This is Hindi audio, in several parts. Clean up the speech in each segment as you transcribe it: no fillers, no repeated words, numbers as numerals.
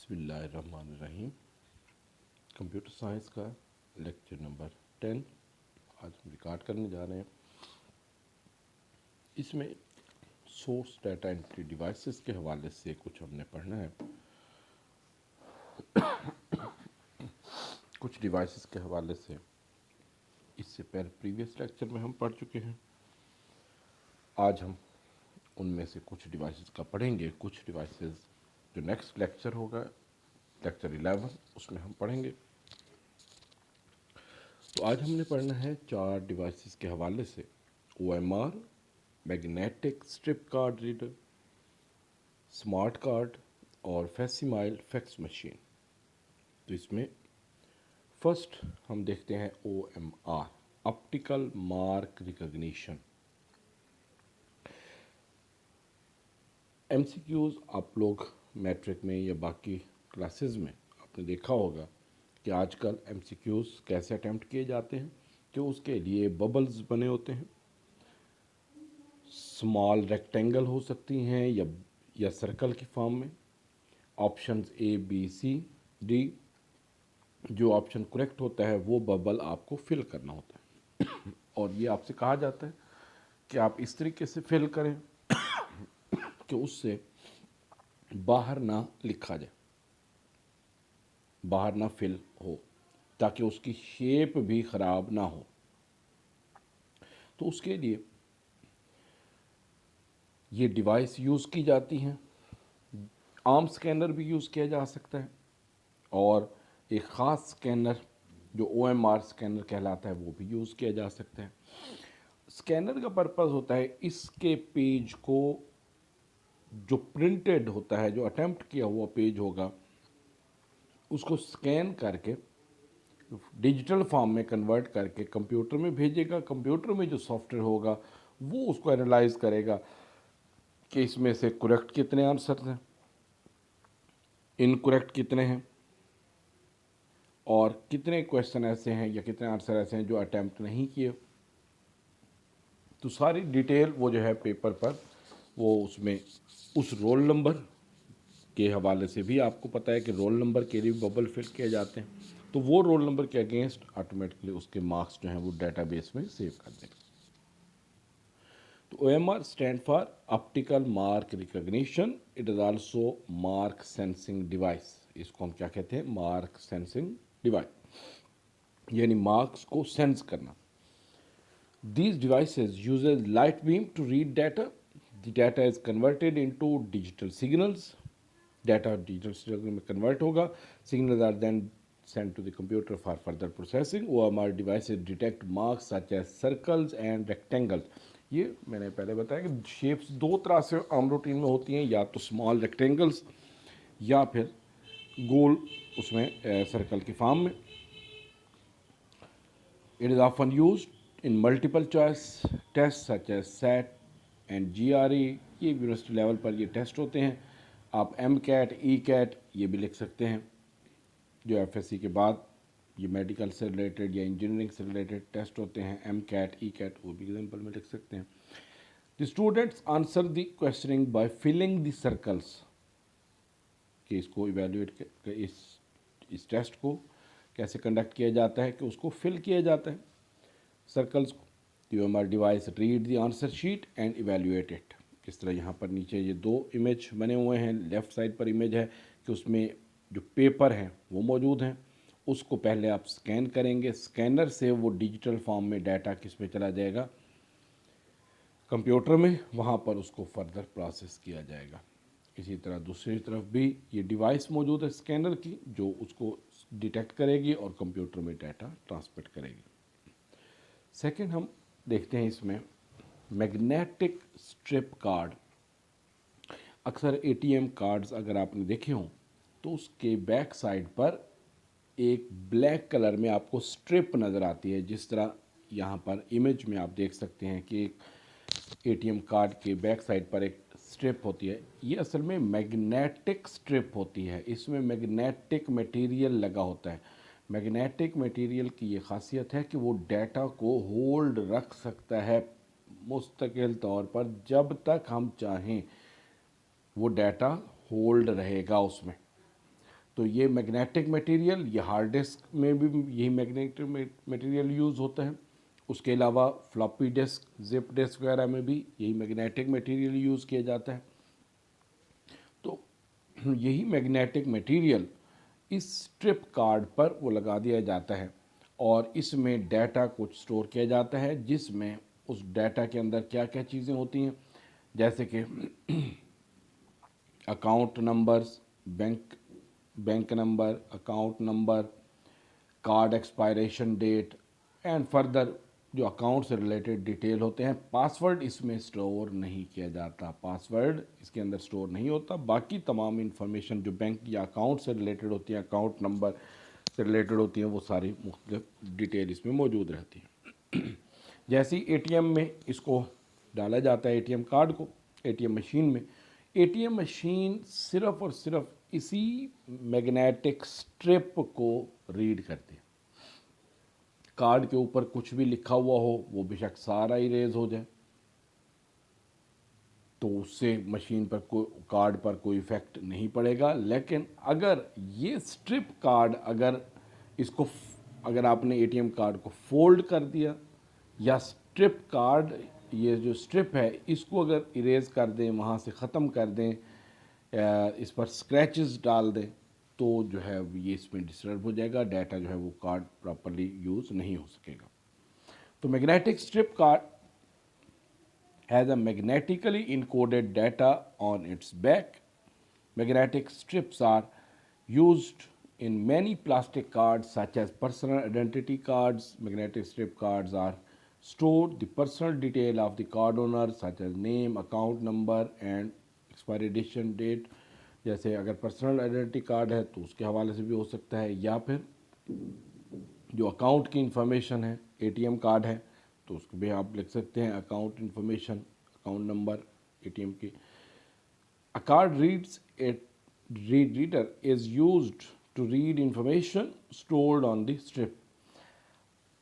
बिस्मिल्लाहिर्रहमानिर्रहीम। कंप्यूटर साइंस का लेक्चर नंबर 10 आज हम रिकॉर्ड करने जा रहे हैं। इसमें सोर्स डाटा एंट्री डिवाइसेस के हवाले से कुछ हमने पढ़ना है। कुछ डिवाइसेस के हवाले से इससे पहले प्रीवियस लेक्चर में हम पढ़ चुके हैं। आज हम उनमें से कुछ डिवाइसेस का पढ़ेंगे। कुछ डिवाइसेस जो नेक्स्ट लेक्चर होगा, लेक्चर 11, उसमें हम पढ़ेंगे। तो आज हमने पढ़ना है 4 डिवाइसेस के हवाले से: OMR, magnetic strip card reader, smart card और फैक्सिमाइल फैक्स मशीन। तो इसमें फर्स्ट हम देखते हैं OMR, optical mark recognition. MCQs आप लोग मैट्रिक में या बाकी क्लासेस में आपने देखा होगा कि आजकल MCQs कैसे अटेम्प्ट किए जाते हैं कि उसके लिए बबल्स बने होते हैं। स्मॉल रेक्टेंगल हो सकती हैं या सर्कल की फॉर्म में। ऑप्शंस ABCD, जो ऑप्शन करेक्ट होता है वो बबल आपको फिल करना होता है और ये आपसे कहा जाता है कि आप इस तरीके से फिल करें कि उससे बाहर ना लिखा जाए, बाहर ना फिल हो, ताकि उसकी शेप भी ख़राब ना हो। तो उसके लिए ये डिवाइस यूज़ की जाती हैं। आर्म स्कैनर भी यूज़ किया जा सकता है और एक ख़ास स्कैनर जो OMR स्कैनर कहलाता है वो भी यूज़ किया जा सकता है। स्कैनर का पर्पज़ होता है इसके पेज को, जो प्रिंटेड होता है, जो अटेम्प्ट किया हुआ पेज होगा, उसको स्कैन करके डिजिटल फॉर्म में कन्वर्ट करके कंप्यूटर में भेजेगा। कंप्यूटर में जो सॉफ्टवेयर होगा वो उसको एनालाइज करेगा कि इसमें से करेक्ट कितने आंसर हैं, इनकरेक्ट कितने हैं और कितने क्वेश्चन ऐसे हैं या कितने आंसर ऐसे हैं जो अटैम्प्ट नहीं किए। तो सारी डिटेल वो जो है पेपर पर, वो उसमें उस रोल नंबर के हवाले से भी आपको पता है कि रोल नंबर के लिए बबल फिल किए जाते हैं। तो वो रोल नंबर के अगेंस्ट ऑटोमेटिकली उसके मार्क्स जो हैं वो डाटाबेस में सेव कर देगा। तो OMR stand for optical mark recognition. It is also mark sensing device. इसको हम क्या कहते हैं? मार्क सेंसिंग डिवाइस, यानी मार्क्स को सेंस करना। These devices uses light beam to read data. The data is converted into digital signals. Data digital signal में convert होगा. Signals are then sent to the computer for further processing. OMR devices detect marks such as circles and rectangles. ये मैंने पहले बताया कि शेप्स दो तरह से आम रूटीन में होती हैं, या तो स्मॉल रेक्टेंगल्स या फिर गोल उसमें सर्कल की फॉर्म में। It is often used in multiple choice tests such as SAT and GRE. ये यूनिवर्सिटी लेवल पर ये टेस्ट होते हैं। आप MCAT, ECAT ये भी लिख सकते हैं, जो FSC के बाद ये मेडिकल से रिलेटेड या इंजीनियरिंग से रिलेटेड टेस्ट होते हैं। MCAT, ECAT वो भी एग्जाम्पल में लिख सकते हैं। The students answer the questioning by filling the circles. कि इसको इवेल्यूएट, इस टेस्ट को कैसे कंडक्ट किया जाता है कि उसको फिल किया जाता है सर्कल्स को। OMR device read the answer sheet and evaluate it. इस तरह यहाँ पर नीचे ये 2 इमेज बने हुए हैं। लेफ़्ट साइड पर इमेज है कि उसमें जो पेपर हैं वो मौजूद हैं, उसको पहले आप स्कैन करेंगे। स्कैनर से वो डिजिटल फॉर्म में डाटा किस में चला जाएगा? कंप्यूटर में। वहाँ पर उसको फर्दर प्रोसेस किया जाएगा। इसी तरह दूसरी तरफ भी ये डिवाइस मौजूद है स्कैनर की, जो उसको डिटेक्ट करेगी और कंप्यूटर में डाटा ट्रांसमिट करेगी। सेकंड हम देखते हैं इसमें मैग्नेटिक स्ट्रिप कार्ड। अक्सर ATM कार्ड्स अगर आपने देखे हों तो उसके बैक साइड पर एक ब्लैक कलर में आपको स्ट्रिप नज़र आती है। जिस तरह यहाँ पर इमेज में आप देख सकते हैं कि एक ATM कार्ड के बैक साइड पर एक स्ट्रिप होती है। ये असल में मैग्नेटिक स्ट्रिप होती है। इसमें मैग्नेटिक मटेरियल लगा होता है। मैग्नेटिक मटेरियल की ये खासियत है कि वो डाटा को होल्ड रख सकता है मुस्तकिल तौर पर। जब तक हम चाहें वो डाटा होल्ड रहेगा उसमें। तो ये मैग्नेटिक मटेरियल, ये हार्ड डिस्क में भी यही मैग्नेटिक मटेरियल यूज़ होता है। उसके अलावा फ्लॉपी डिस्क, जिप डिस्क वगैरह में भी यही मैग्नेटिक मटेरियल यूज़ किया जाता है। तो यही मैग्नेटिक मटेरियल इस स्ट्रिप कार्ड पर वो लगा दिया जाता है और इसमें डाटा कुछ स्टोर किया जाता है, जिसमें उस डाटा के अंदर क्या क्या चीज़ें होती हैं, जैसे कि account numbers, bank number, account number, card expiration date and further जो अकाउंट से रिलेटेड डिटेल होते हैं। पासवर्ड इसमें स्टोर नहीं किया जाता, पासवर्ड इसके अंदर स्टोर नहीं होता। बाकी तमाम इंफॉर्मेशन जो बैंक या अकाउंट से रिलेटेड होती है, अकाउंट नंबर से रिलेटेड होती हैं, वो सारी मुख्तलिफ डिटेल इसमें मौजूद रहती हैं। जैसे ही एटीएम में इसको डाला जाता है, एटीएम कार्ड को एटीएम मशीन में, एटीएम मशीन सिर्फ़ और सिर्फ इसी मैग्नेटिक स्ट्रिप को रीड करती है। कार्ड के ऊपर कुछ भी लिखा हुआ हो वो बेशक सारा इरेज हो जाए, तो उससे मशीन पर कार्ड पर कोई इफ़ेक्ट नहीं पड़ेगा। लेकिन अगर ये स्ट्रिप कार्ड, अगर आपने एटीएम कार्ड को फोल्ड कर दिया या स्ट्रिप कार्ड, ये जो स्ट्रिप है इसको अगर इरेज कर दें, वहाँ से ख़त्म कर दें, इस पर स्क्रैचेस डाल दें, तो जो है ये इसमें डिस्टर्ब हो जाएगा, डाटा जो है वो कार्ड प्रॉपरली यूज़ नहीं हो सकेगा। तो magnetic strip card has a magnetically encoded data on its back. Magnetic strips are used in many plastic cards such as personal identity cards. Magnetic strip cards are stored the personal detail of the card owner such as name, account number and expiration date. जैसे अगर पर्सनल आइडेंटिटी कार्ड है तो उसके हवाले से भी हो सकता है, या फिर जो अकाउंट की इंफॉर्मेशन है, एटीएम कार्ड है तो उसको भी आप लिख सकते हैं account information, account number ATM की। A card reader is used to read information stored on the strip.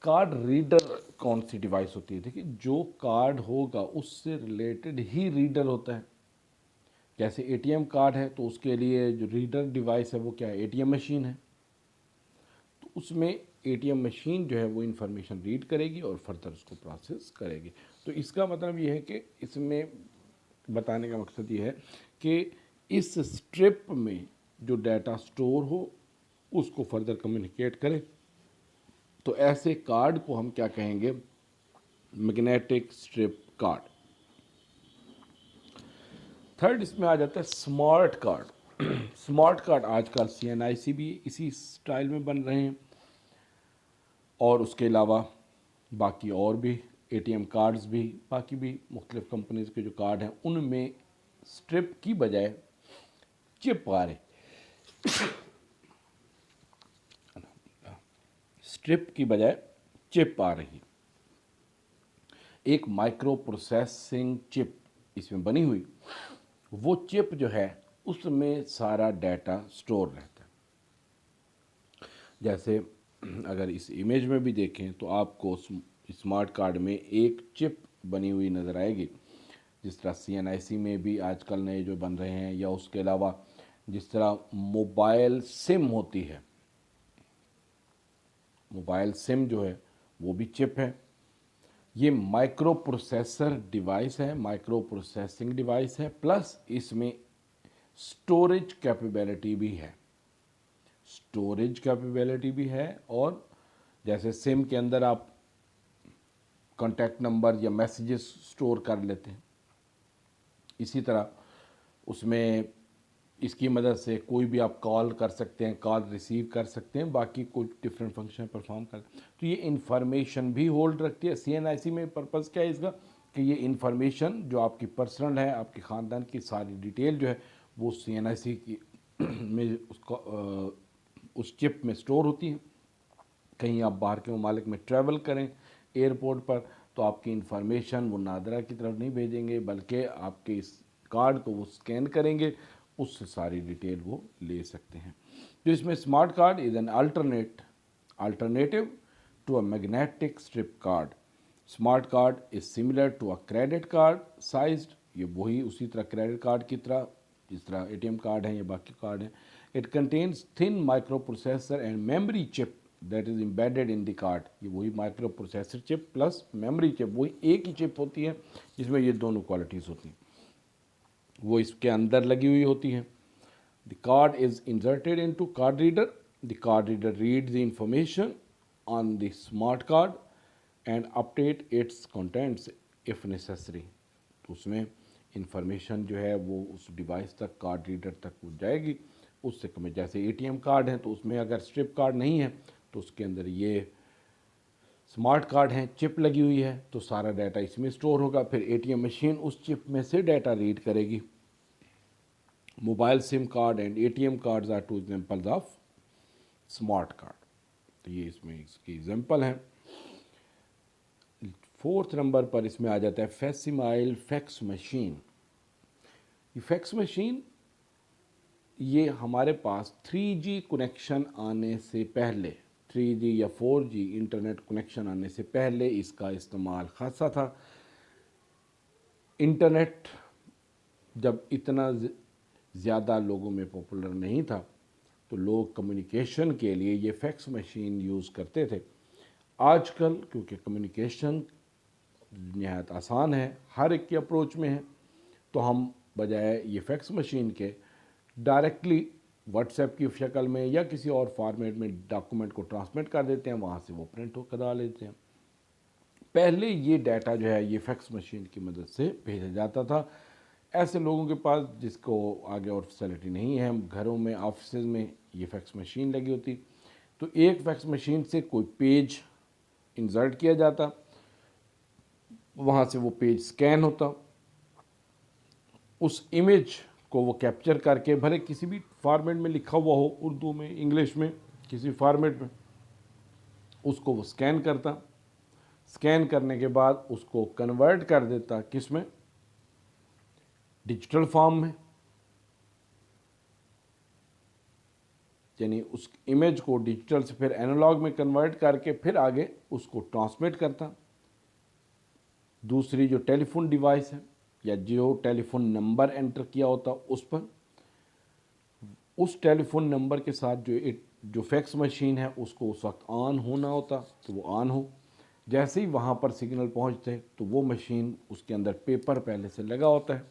Card reader कौन सी डिवाइस होती है? देखिए, जो कार्ड होगा उससे रिलेटेड ही रीडर होता है। जैसे एटीएम कार्ड है तो उसके लिए जो रीडर डिवाइस है वो क्या है? एटीएम मशीन है। तो उसमें एटीएम मशीन जो है वो इंफॉर्मेशन रीड करेगी और फर्दर उसको प्रोसेस करेगी। तो इसका मतलब ये है कि इसमें बताने का मकसद ये है कि इस स्ट्रिप में जो डाटा स्टोर हो उसको फर्दर कम्युनिकेट करें। तो ऐसे कार्ड को हम क्या कहेंगे? Magnetic strip card. थर्ड इसमें आ जाता है स्मार्ट कार्ड। स्मार्ट कार्ड आजकल सीएनआईसी भी इसी स्टाइल में बन रहे हैं, और उसके अलावा बाकी और भी एटीएम कार्ड्स भी, बाकी भी मुख्तलिफ कंपनीज के जो कार्ड हैं उनमें स्ट्रिप की बजाय चिप आ रहे, स्ट्रिप की बजाय चिप आ रही। एक माइक्रो प्रोसेसिंग चिप इसमें बनी हुई, वो चिप जो है उसमें सारा डाटा स्टोर रहता है। जैसे अगर इस इमेज में भी देखें तो आपको स्मार्ट कार्ड में एक चिप बनी हुई नज़र आएगी, जिस तरह सीएनआईसी में भी आजकल नए जो बन रहे हैं, या उसके अलावा जिस तरह मोबाइल सिम होती है, मोबाइल सिम जो है वो भी चिप है। ये माइक्रो प्रोसेसर डिवाइस है, माइक्रो प्रोसेसिंग डिवाइस है, प्लस इसमें स्टोरेज कैपेबिलिटी भी है, स्टोरेज कैपेबिलिटी भी है। और जैसे सिम के अंदर आप कॉन्टैक्ट नंबर या मैसेजेस स्टोर कर लेते हैं, इसी तरह उसमें इसकी मदद से कोई भी आप कॉल कर सकते हैं, कॉल रिसीव कर सकते हैं, बाकी कुछ डिफरेंट फंक्शन परफॉर्म कर। तो ये इंफॉर्मेशन भी होल्ड रखती है। सीएनआईसी में पर्पज़ क्या है इसका? कि ये इंफॉर्मेशन जो आपकी पर्सनल है, आपके ख़ानदान की सारी डिटेल जो है वो सीएनआईसी की में उसको उस चिप में स्टोर होती है। कहीं आप बाहर के ममालिक में ट्रैवल करें एयरपोर्ट पर, तो आपकी इंफॉर्मेशन वो नादरा की तरफ नहीं भेजेंगे, बल्कि आपके इस कार्ड को वो स्कैन करेंगे, उससे सारी डिटेल वो ले सकते हैं। तो इसमें smart card is an alternative to a magnetic strip card. Smart card is similar to a credit card sized, ये वही उसी तरह क्रेडिट कार्ड की तरह, जिस तरह एटीएम कार्ड है या बाकी कार्ड हैं, it contains thin micro processor and memory chip that is embedded in the card. ये वही micro processor chip plus memory chip, वही एक ही चिप होती है जिसमें ये दोनों क्वालिटीज़ होती हैं, वो इसके अंदर लगी हुई होती हैं। The card is inserted into card reader. The card reader read the information on the smart card and update it's contents if necessary. तो उसमें इंफॉर्मेशन जो है वो उस डिवाइस तक, कार्ड रीडर तक वो जाएगी। उससे कम, जैसे एटीएम कार्ड है तो उसमें अगर स्ट्रिप कार्ड नहीं है तो उसके अंदर ये स्मार्ट कार्ड हैं, चिप लगी हुई है, तो सारा डाटा इसमें स्टोर होगा। फिर एटीएम मशीन उस चिप में से डाटा रीड करेगी। Mobile SIM card and ATM cards are two examples of smart card. तो ये इसमें इसकी एग्जांपल हैं। फोर्थ नंबर पर इसमें आ जाता है फैक्सिमाइल फैक्स मशीन। ये फैक्स मशीन ये हमारे पास 3G कनेक्शन आने से पहले, 3G या 4G इंटरनेट कनेक्शन आने से पहले इसका इस्तेमाल खासा था। इंटरनेट जब इतना ज़्यादा लोगों में पॉपुलर नहीं था तो लोग कम्युनिकेशन के लिए ये फैक्स मशीन यूज़ करते थे। आजकल क्योंकि कम्युनिकेशन नहायत आसान है, हर एक के अप्रोच में है, तो हम बजाय ये फैक्स मशीन के डायरेक्टली व्हाट्सएप की शक्ल में या किसी और फॉर्मेट में डॉक्यूमेंट को ट्रांसमिट कर देते हैं, वहाँ से वो प्रिंट होकर डाल लेते हैं। पहले ये डाटा जो है ये फैक्स मशीन की मदद से भेजा जाता था। ऐसे लोगों के पास जिसको आगे और फैसिलिटी नहीं है, घरों में, ऑफिस में ये फैक्स मशीन लगी होती, तो एक फैक्स मशीन से कोई पेज इंसर्ट किया जाता, वहाँ से वो पेज स्कैन होता, उस इमेज को वो कैप्चर करके, भले किसी भी फॉर्मेट में लिखा हुआ हो, उर्दू में, इंग्लिश में, किसी फॉर्मेट में, उसको वो स्कैन करता। स्कैन करने के बाद उसको कन्वर्ट कर देता, किस में? डिजिटल फॉर्म में। यानी उस इमेज को डिजिटल से फिर एनालॉग में कन्वर्ट करके फिर आगे उसको ट्रांसमिट करता। दूसरी जो टेलीफोन डिवाइस है या जो टेलीफोन नंबर एंटर किया होता उस पर, उस टेलीफोन नंबर के साथ जो फैक्स मशीन है उसको उस वक्त ऑन होना होता, तो वो ऑन हो। जैसे ही वहाँ पर सिग्नल पहुँचते तो वो मशीन, उसके अंदर पेपर पहले से लगा होता है,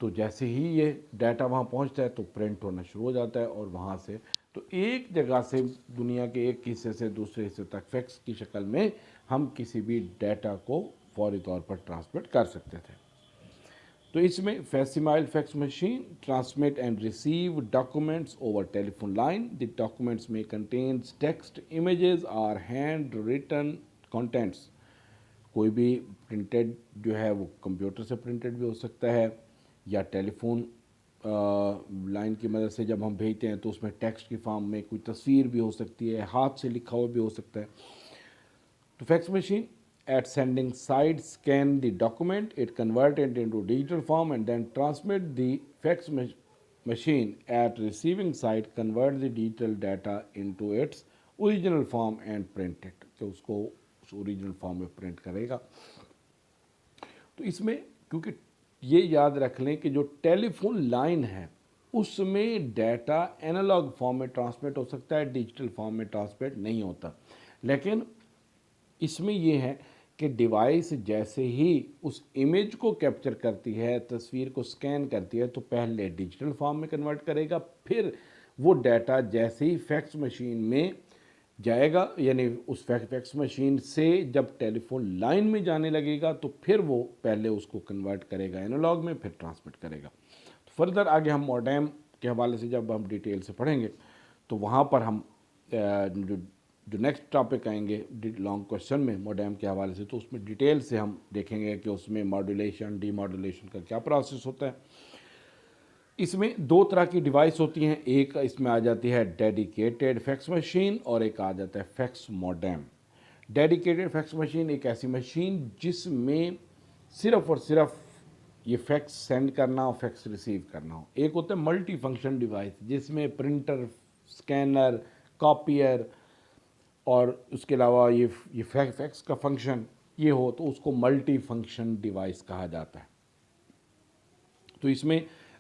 तो जैसे ही ये डाटा वहाँ पहुँचता है तो प्रिंट होना शुरू हो जाता है। और वहाँ से तो एक जगह से, दुनिया के एक हिस्से से दूसरे हिस्से तक फैक्स की शक्ल में हम किसी भी डाटा को फौरी तौर पर ट्रांसमिट कर सकते थे। तो इसमें facsimile fax machine transmit and receive documents over telephone line. The documents में कंटेन्स टेक्स्ट, इमेजेस और हैंड रिटन कंटेंट्स। कोई भी प्रिंटेड जो है वो कंप्यूटर से प्रिंटेड भी हो सकता है, या टेलीफोन लाइन की मदद से जब हम भेजते हैं तो उसमें टेक्स्ट की फॉर्म में कोई तस्वीर भी हो सकती है, हाथ से लिखा हुआ भी हो सकता है। तो fax machine at sending side scan the document, it convert it into digital form and then transmit the fax machine at receiving side convert the digital data into its original form and print it। तो उसको उस ओरिजिनल फॉर्म में प्रिंट करेगा। तो इसमें क्योंकि ये याद रख लें कि जो टेलीफोन लाइन है उसमें डाटा एनालॉग फॉर्म में ट्रांसमिट हो सकता है, डिजिटल फॉर्म में ट्रांसमिट नहीं होता। लेकिन इसमें ये है कि डिवाइस जैसे ही उस इमेज को कैप्चर करती है, तस्वीर को स्कैन करती है, तो पहले डिजिटल फॉर्म में कन्वर्ट करेगा, फिर वो डाटा जैसे ही फैक्स मशीन में जाएगा, यानी उस फैक्स मशीन से जब टेलीफोन लाइन में जाने लगेगा तो फिर वो पहले उसको कन्वर्ट करेगा एनालॉग में, फिर ट्रांसमिट करेगा। तो फर्दर आगे हम मॉडेम के हवाले से जब हम डिटेल से पढ़ेंगे तो वहाँ पर हम जो नेक्स्ट टॉपिक आएंगे लॉन्ग क्वेश्चन में मॉडेम के हवाले से, तो उसमें डिटेल से हम देखेंगे कि उसमें मॉड्यूलेशन, डीमॉड्यूलेशन का क्या प्रोसेस होता है। इसमें दो तरह की डिवाइस होती हैं, एक इसमें आ जाती है डेडिकेटेड फैक्स मशीन और एक आ जाता है fax modem. Dedicated fax machine एक ऐसी मशीन जिसमें सिर्फ और सिर्फ ये फैक्स सेंड करना और फैक्स रिसीव करना हो। एक होता है मल्टी फंक्शन डिवाइस जिसमें प्रिंटर, स्कैनर, कॉपियर और उसके अलावा ये फैक्स का फंक्शन ये हो, तो उसको मल्टी फंक्शन डिवाइस कहा जाता है। तो इसमें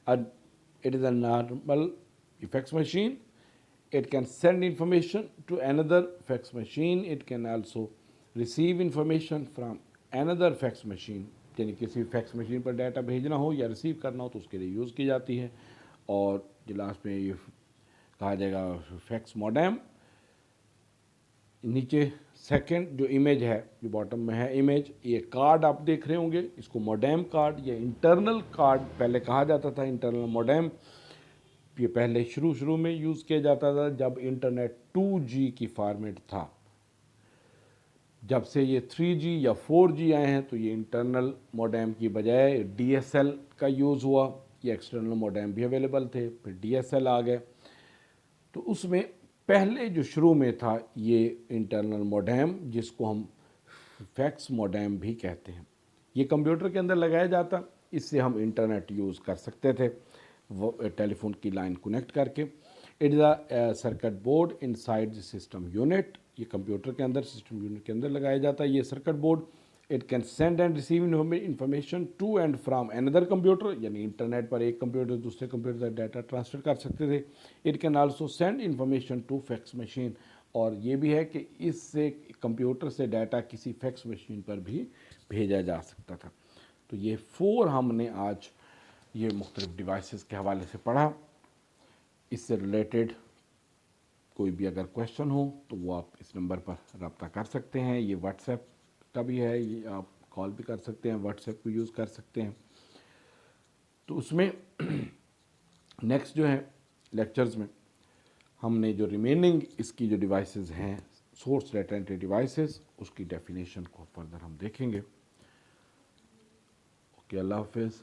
it is a normal fax machine. It can send information to another fax machine. It can also receive information from another fax machine. यानी किसी फैक्स मशीन पर डाटा भेजना हो या रिसीव करना हो तो उसके लिए यूज़ की जाती है। और जो लास्ट में ये कहा जाएगा फैक्स मॉडेम। नीचे सेकंड जो इमेज है, जो बॉटम में है इमेज, ये कार्ड आप देख रहे होंगे, इसको मॉडेम कार्ड या इंटरनल कार्ड पहले कहा जाता था। इंटरनल मॉडेम ये पहले शुरू में यूज़ किया जाता था जब इंटरनेट 2G की फॉर्मेट था। जब से ये 3G या 4G आए हैं तो ये इंटरनल मॉडेम की बजाय DSL का यूज़ हुआ। ये एक्सटर्नल मॉडेम भी अवेलेबल थे, फिर DSL आ गए। तो उसमें पहले जो शुरू में था ये इंटरनल मॉडेम, जिसको हम फैक्स मॉडेम भी कहते हैं, ये कंप्यूटर के अंदर लगाया जाता। इससे हम इंटरनेट यूज़ कर सकते थे वो टेलीफोन की लाइन कनेक्ट करके। It is a circuit board inside the system unit. ये कंप्यूटर के अंदर, सिस्टम यूनिट के अंदर लगाया जाता है ये circuit board. It can send and receive information to and from another computer, यानी इंटरनेट पर एक कंप्यूटर दूसरे कंप्यूटर तक डाटा ट्रांसफ़र कर सकते थे। It can also send information to fax machine, और ये भी है कि इससे कंप्यूटर से डाटा किसी फैक्स मशीन पर भी भेजा जा सकता था। तो ये 4 हमने आज ये मुख्तलिफ डिवाइसेस के हवाले से पढ़ा। इससे रिलेटेड कोई भी अगर क्वेश्चन हो तो वो आप इस नंबर पर रब्ता कर सकते हैं। ये व्हाट्सएप का भी है, ये आप कॉल भी कर सकते हैं, व्हाट्सएप को यूज़ कर सकते हैं। तो उसमें नेक्स्ट जो है लेक्चर्स में हमने जो रिमेनिंग इसकी जो डिवाइसेस हैं, सोर्स डेटा एंट्री डिवाइसेस, उसकी डेफिनेशन को फर्दर हम देखेंगे। ओके, अल्लाह हाफिज़।